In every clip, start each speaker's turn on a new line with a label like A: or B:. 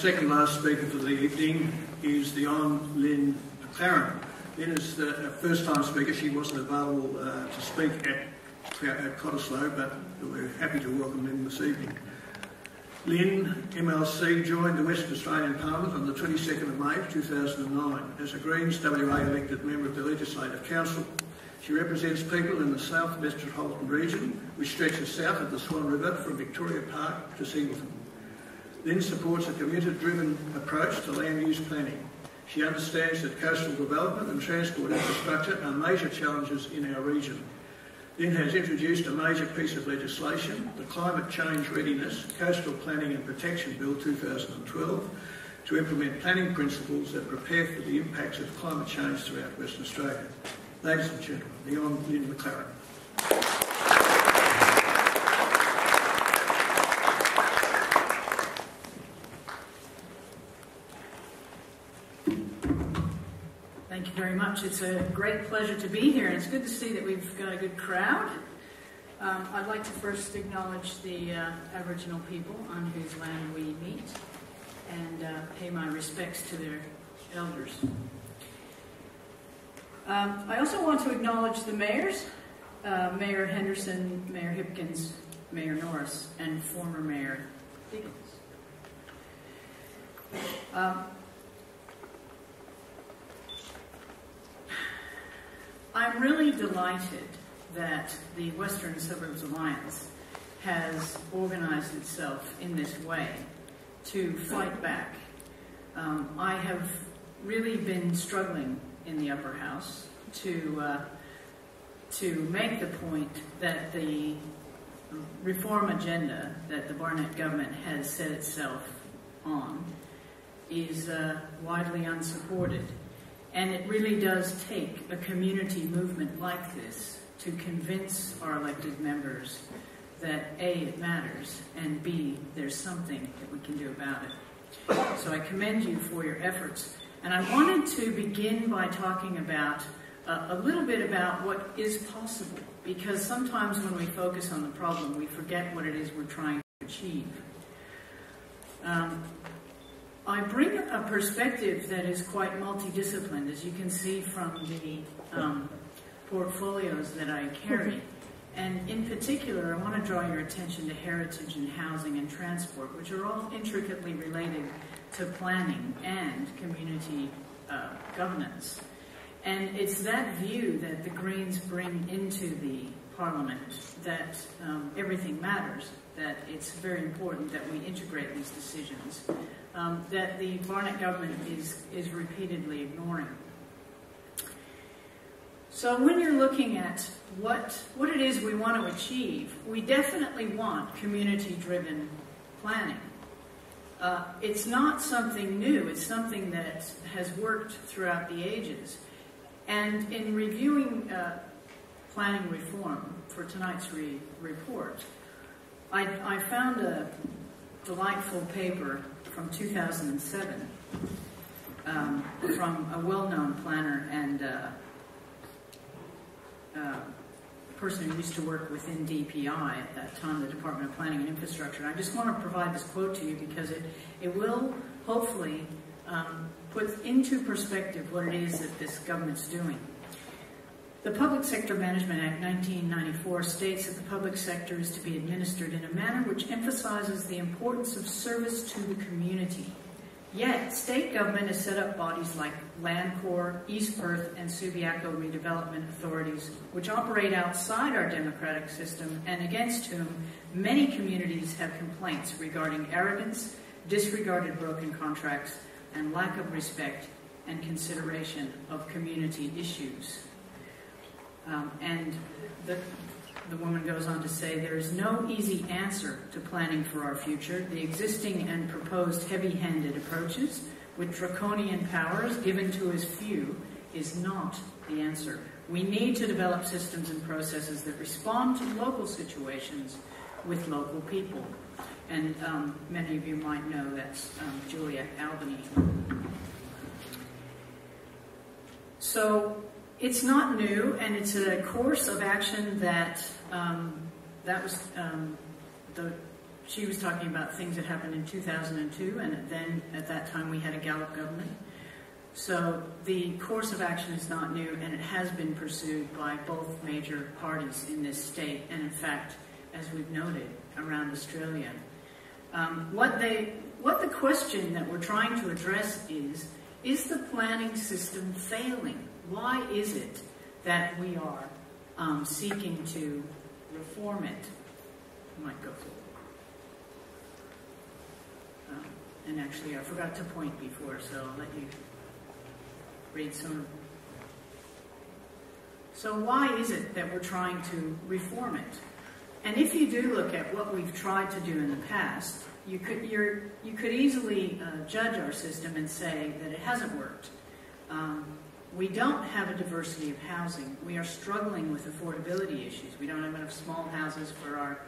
A: second last speaker for the evening is the Hon. Lynn MacLaren. Lynn is the first-time speaker. She wasn't available to speak at Cottesloe, but we're happy to welcome Lynn this evening. Lynn, MLC, joined the Western Australian Parliament on the 22nd of May 2009 as a Greens WA elected member of the Legislative Council. She represents people in the South Metropolitan region, which stretches south of the Swan River from Victoria Park to Singleton. Lynn supports a community-driven approach to land use planning. She understands that coastal development and transport infrastructure are major challenges in our region. Lynn has introduced a major piece of legislation, the Climate Change Readiness, Coastal Planning and Protection Bill 2012, to implement planning principles that prepare for the impacts of climate change throughout Western Australia. Ladies and gentlemen, the Hon. Lynn MacLaren.
B: Thank you very much. It's a great pleasure to be here, and it's good to see that we've got a good crowd. I'd like to first acknowledge the Aboriginal people on whose land we meet and pay my respects to their elders. I also want to acknowledge the mayors, Mayor Henderson, Mayor Hipkins, Mayor Norris, and former Mayor Higgins. I'm really delighted that the Western Suburbs Alliance has organized itself in this way to fight back. I have really been struggling in the upper house to make the point that the reform agenda that the Barnett government has set itself on is widely unsupported. And it really does take a community movement like this to convince our elected members that A, it matters, and B, there's something that we can do about it. So I commend you for your efforts. And I wanted to begin by talking about a little bit about what is possible, because sometimes when we focus on the problem, we forget what it is we're trying to achieve. I bring a perspective that is quite multidisciplined, as you can see from the portfolios that I carry. And in particular, I want to draw your attention to heritage and housing and transport, which are all intricately related to planning and community governance. And it's that view that the Greens bring into the Parliament, that everything matters, that it's very important that we integrate these decisions, that the Barnett government is repeatedly ignoring. So when you're looking at what it is we want to achieve, we definitely want community-driven planning. It's not something new, it's something that has worked throughout the ages. And in reviewing planning reform for tonight's report, I found a delightful paper from 2007 from a well-known planner and person who used to work within DPI at that time, the Department of Planning and Infrastructure. And I just want to provide this quote to you because it will hopefully put into perspective what it is that this government's doing. The Public Sector Management Act 1994 states that the public sector is to be administered in a manner which emphasizes the importance of service to the community. Yet, state government has set up bodies like Land Corps, East Perth, and Subiaco redevelopment authorities, which operate outside our democratic system and against whom many communities have complaints regarding arrogance, disregarded broken contracts, and lack of respect and consideration of community issues. And the woman goes on to say, there is no easy answer to planning for our future. The existing and proposed heavy-handed approaches with draconian powers given to as few is not the answer. We need to develop systems and processes that respond to local situations with local people. And many of you might know that's Juliet Albany. So it's not new, and it's a course of action that was she was talking about things that happened in 2002, and then at that time we had a Gallup government. So the course of action is not new, and it has been pursued by both major parties in this state, and in fact, as we've noted, around Australia. What the question that we're trying to address is the planning system failing? Why is it that we are seeking to reform it? I might go forward. And actually, I forgot to point before, so I'll let you read some. So why is it that we're trying to reform it? And if you do look at what we've tried to do in the past, you could easily judge our system and say that it hasn't worked. We don't have a diversity of housing. We are struggling with affordability issues. We don't have enough small houses for our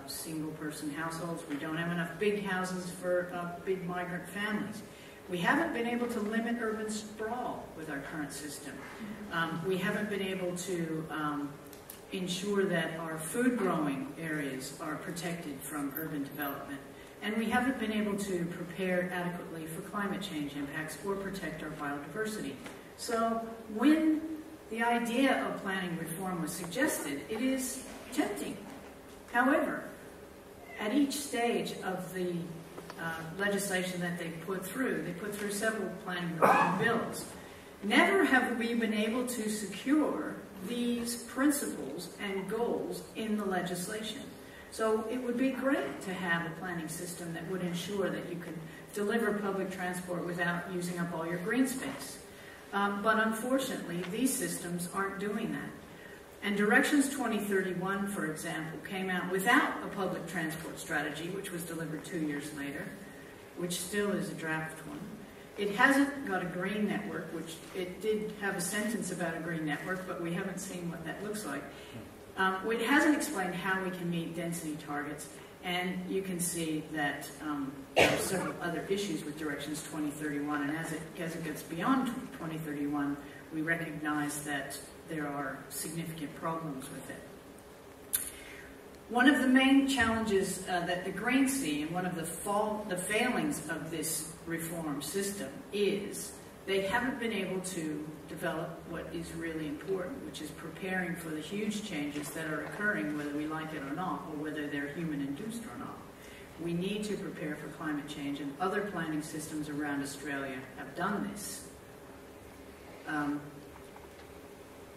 B: single-person households. We don't have enough big houses for big migrant families. We haven't been able to limit urban sprawl with our current system. We haven't been able to ensure that our food-growing areas are protected from urban development. And we haven't been able to prepare adequately for climate change impacts or protect our biodiversity. So when the idea of planning reform was suggested, it is tempting. However, at each stage of the legislation that they put through several planning reform bills. Never have we been able to secure these principles and goals in the legislation. So it would be great to have a planning system that would ensure that you could deliver public transport without using up all your green space. But unfortunately, these systems aren't doing that. And Directions 2031, for example, came out without a public transport strategy, which was delivered 2 years later, which still is a draft one. It hasn't got a green network, which it did have a sentence about a green network, but we haven't seen what that looks like. It hasn't explained how we can meet density targets, and you can see that there are several other issues with Directions 2031, and as it gets beyond 2031, we recognize that there are significant problems with it. One of the main challenges that the Greens see, and one of the failings of this reform system, is they haven't been able to develop what is really important, which is preparing for the huge changes that are occurring, whether we like it or not, or whether they're human-induced or not. We need to prepare for climate change, and other planning systems around Australia have done this.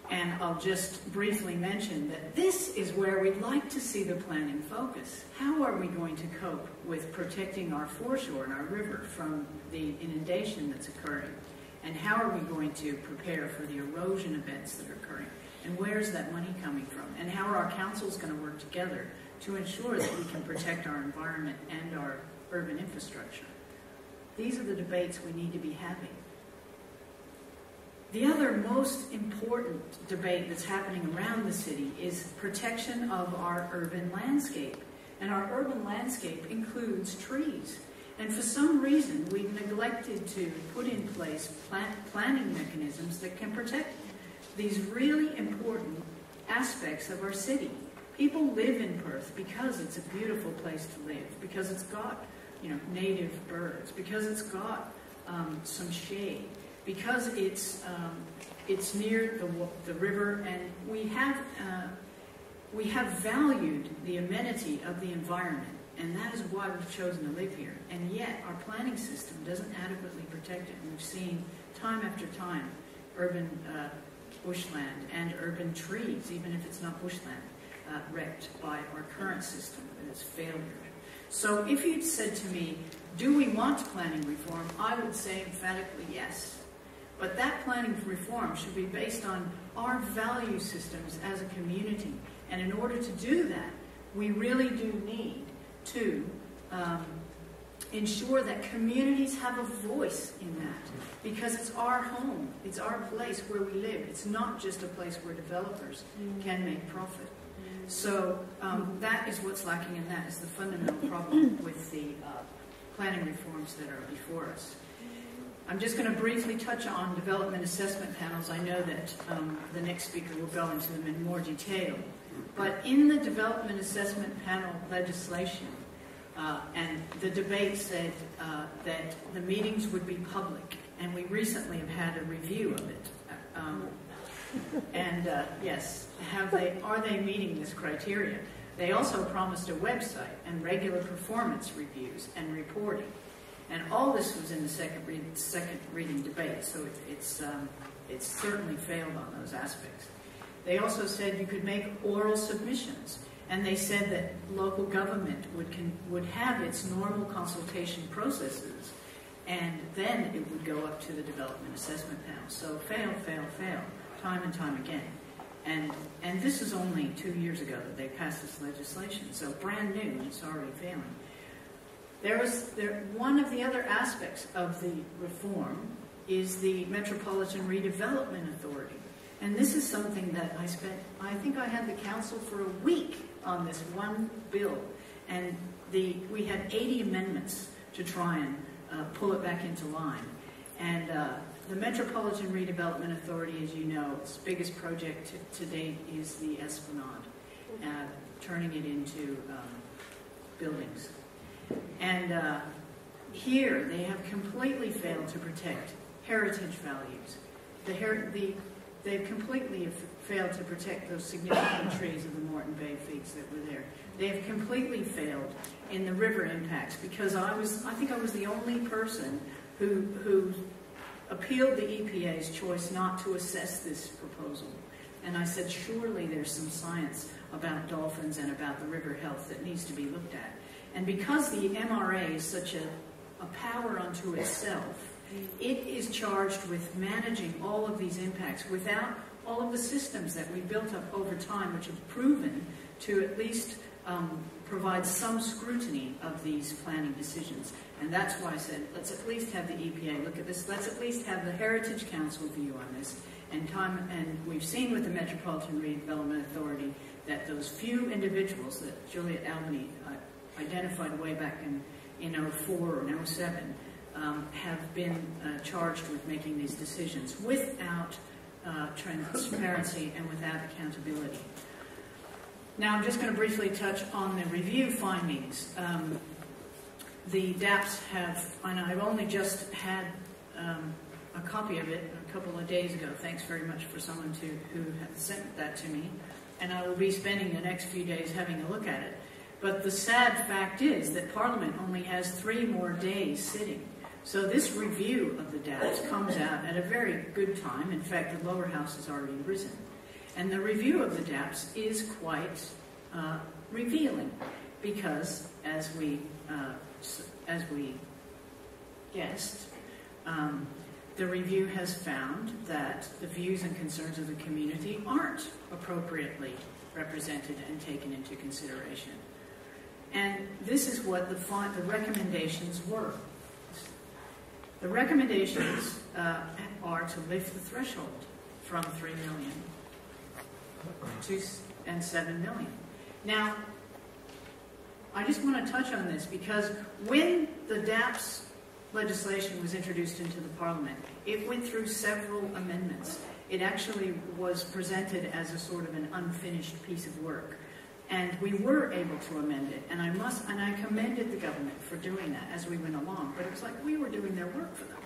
B: And I'll just briefly mention that this is where we'd like to see the planning focus. How are we going to cope with protecting our foreshore and our river from the inundation that's occurring? And how are we going to prepare for the erosion events that are occurring? And where's that money coming from? And how are our councils going to work together to ensure that we can protect our environment and our urban infrastructure? These are the debates we need to be having. The other most important debate that's happening around the city is protection of our urban landscape. And our urban landscape includes trees. And for some reason, we've neglected to put in place planning mechanisms that can protect these really important aspects of our city. People live in Perth because it's a beautiful place to live, because it's got, native birds, because it's got some shade, because it's near the river, and we have valued the amenity of the environment, and that is why we've chosen to live here. And yet our planning system doesn't adequately protect it. And we've seen time after time urban bushland and urban trees, even if it's not bushland, wrecked by our current system and its failure. So if you'd said to me, do we want planning reform? I would say emphatically yes. But that planning reform should be based on our value systems as a community. And in order to do that, we really do need to ensure that communities have a voice in that. Because it's our home, it's our place where we live. It's not just a place where developers can make profit. So that is what's lacking, and that is the fundamental problem with the planning reforms that are before us. I'm just going to briefly touch on development assessment panels. I know that the next speaker will go into them in more detail. But in the development assessment panel legislation, And the debate said that the meetings would be public, and we recently have had a review of it. Yes, are they meeting this criteria? They also promised a website and regular performance reviews and reporting. And all this was in the second reading debate, so it's certainly failed on those aspects. They also said you could make oral submissions, and they said that local government would have its normal consultation processes, and then it would go up to the development assessment panel. So fail, time and time again. And this is only 2 years ago that they passed this legislation, so brand new, and it's already failing. One of the other aspects of the reform is the Metropolitan Redevelopment Authority. And this is something that I think I had the council for a week on this one bill. And we had 80 amendments to try and pull it back into line. And the Metropolitan Redevelopment Authority, as you know, its biggest project to date is the Esplanade, turning it into buildings. And here they have completely failed to protect heritage values. They've completely failed to protect those significant trees of the Moreton Bay figs that were there. They have completely failed in the river impacts, because I think I was the only person who appealed the EPA's choice not to assess this proposal. And I said, surely there's some science about dolphins and about the river health that needs to be looked at. And because the MRA is such a power unto itself, it is charged with managing all of these impacts without all of the systems that we built up over time, which have proven to at least provide some scrutiny of these planning decisions. And that's why I said, let's at least have the EPA look at this. Let's at least have the Heritage Council view on this. And we've seen with the Metropolitan Redevelopment Authority that those few individuals that Juliet Albany identified way back in 04 or 07 have been charged with making these decisions without transparency and without accountability. Now I'm just going to briefly touch on the review findings. The DAPs and I've only just had a copy of it a couple of days ago. Thanks very much for someone who had sent that to me. And I will be spending the next few days having a look at it. But the sad fact is that Parliament only has 3 more days sitting. So this review of the DAPs comes out at a very good time. In fact, the lower house has already risen. And the review of the DAPs is quite revealing, because as we guessed, the review has found that the views and concerns of the community aren't appropriately represented and taken into consideration. And this is what the recommendations were. The recommendations are to lift the threshold from 3 million to 7 million. Now, I just want to touch on this because when the DAPS legislation was introduced into the Parliament, it went through several amendments. It actually was presented as a sort of an unfinished piece of work. And we were able to amend it, and I commended the government for doing that as we went along, but it was like we were doing their work for them.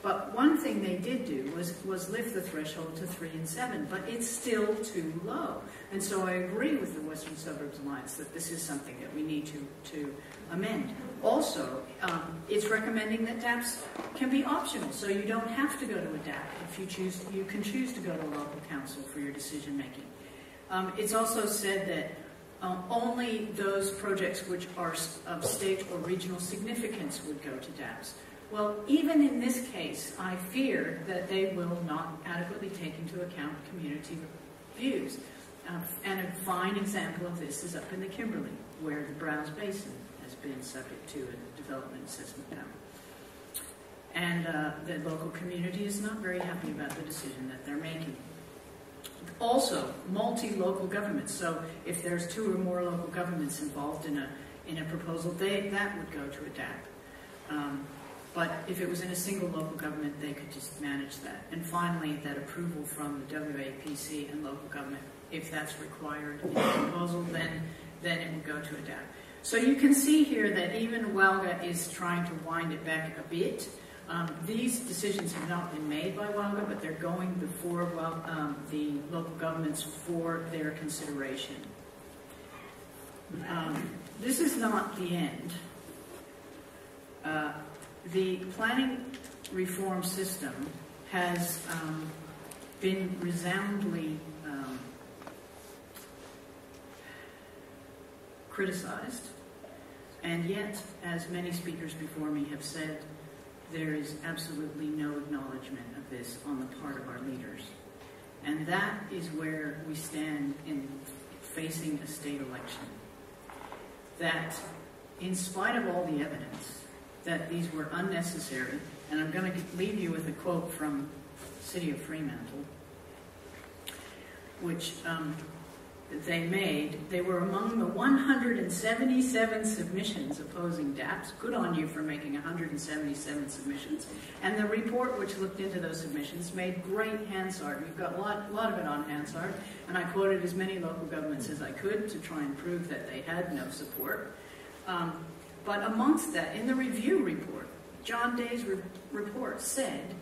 B: But one thing they did do was lift the threshold to 3 and 7, but it's still too low. And so I agree with the Western Suburbs Alliance that this is something that we need to amend. Also, it's recommending that DAPs can be optional, so you don't have to go to a DAP. If you choose, you can choose to go to a local council for your decision making. It's also said that only those projects which are of state or regional significance would go to DAPs. Well, even in this case, I fear that they will not adequately take into account community views. And a fine example of this is up in the Kimberley, where the Browns Basin has been subject to a development assessment panel. And the local community is not very happy about the decision that they're making. Also, multi-local governments. So if there's 2 or more local governments involved in a proposal, that would go to a DAP. But if it was in a single local government, they could just manage that. And finally, that approval from the WAPC and local government, if that's required in the proposal, then it would go to a DAP. So you can see here that even WALGA is trying to wind it back a bit. These decisions have not been made by WALGA, but they're going before the local governments for their consideration. This is not the end. The planning reform system has been resoundingly criticized, and yet, as many speakers before me have said, there is absolutely no acknowledgement of this on the part of our leaders. And that is where we stand in facing a state election. That in spite of all the evidence that these were unnecessary, and I'm going to leave you with a quote from the City of Fremantle, which they made. They were among the 177 submissions opposing DAPS. Good on you for making 177 submissions. And the report, which looked into those submissions, made great Hansard. We've got a lot of it on Hansard, and I quoted as many local governments as I could to try and prove that they had no support. But amongst that, in the review report, John Day's report said,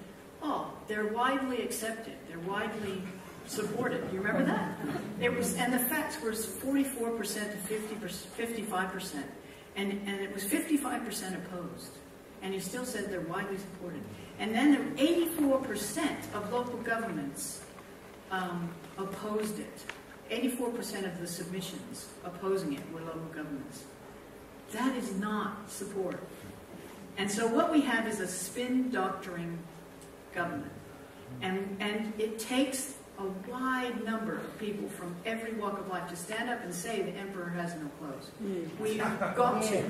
B: oh, they're widely accepted, they're widely supported. You remember that? It was, and the facts were 44% to 55%, and it was 55% opposed. And he still said they're widely supported. And then 84% of local governments opposed it. 84% of the submissions opposing it were local governments. That is not support. And so what we have is a spin-doctoring government. And it takes a wide number of people from every walk of life to stand up and say the emperor has no clothes. We have got to.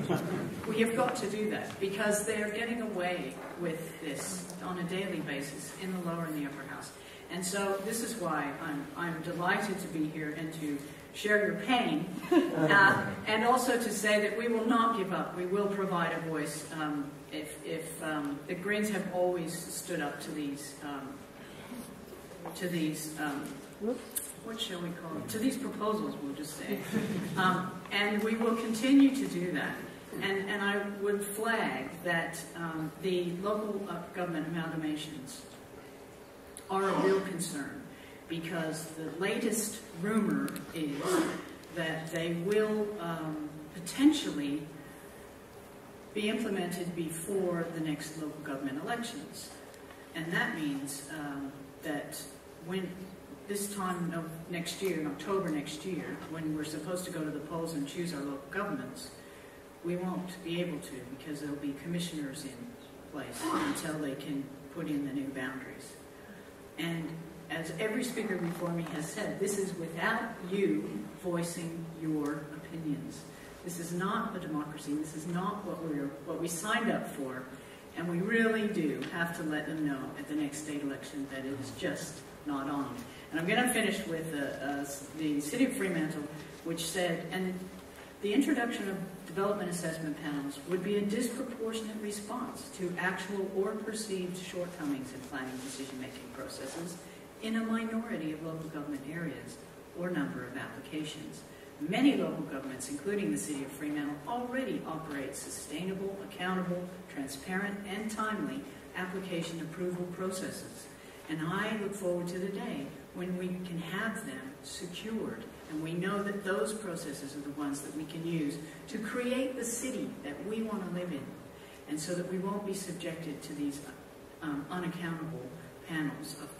B: We have got to do that because they are getting away with this on a daily basis in the lower and the upper house. And so this is why I'm delighted to be here and to share your pain, and also to say that we will not give up. We will provide a voice. If the Greens have always stood up to these what shall we call it? To these proposals, we'll just say, and we will continue to do that. And I would flag that the local government amalgamations are a real concern, because the latest rumor is that they will potentially be implemented before the next local government elections. And that means that when this time of next year, in October next year, when we're supposed to go to the polls and choose our local governments, we won't be able to, because there'll be commissioners in place until they can put in the new boundaries. And as every speaker before me has said, this is without you voicing your opinions. This is not a democracy. This is not what we signed up for. And we really do have to let them know at the next state election that it is just not on. And I'm going to finish with the City of Fremantle, which said, and the introduction of development assessment panels would be a disproportionate response to actual or perceived shortcomings in planning decision-making processes in a minority of local government areas or number of applications. Many local governments, including the City of Fremantle, already operate sustainable, accountable, transparent, and timely application approval processes. And I look forward to the day when we can have them secured, and we know that those processes are the ones that we can use to create the city that we want to live in, and so that we won't be subjected to these unaccountable panels of